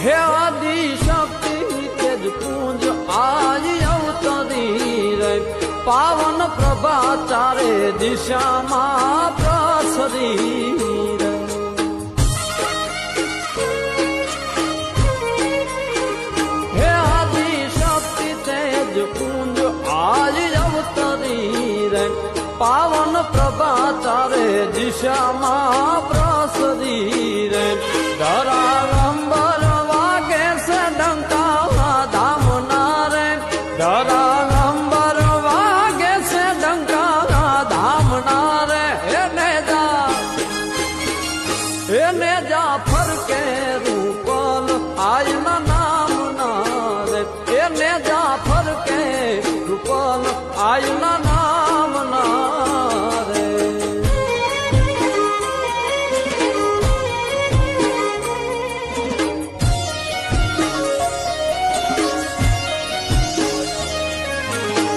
હે આદિ શક્તિ તેજ પુંજ આજ અવતરી રે પાવન પ્રભા ચારે દિશામાં પ્રસરી રે હે આદિ શક્તિ તેજ પુંજ આજ અવતરી રે પાવન પ્રભા ચારે દિશામાં પ્રસરી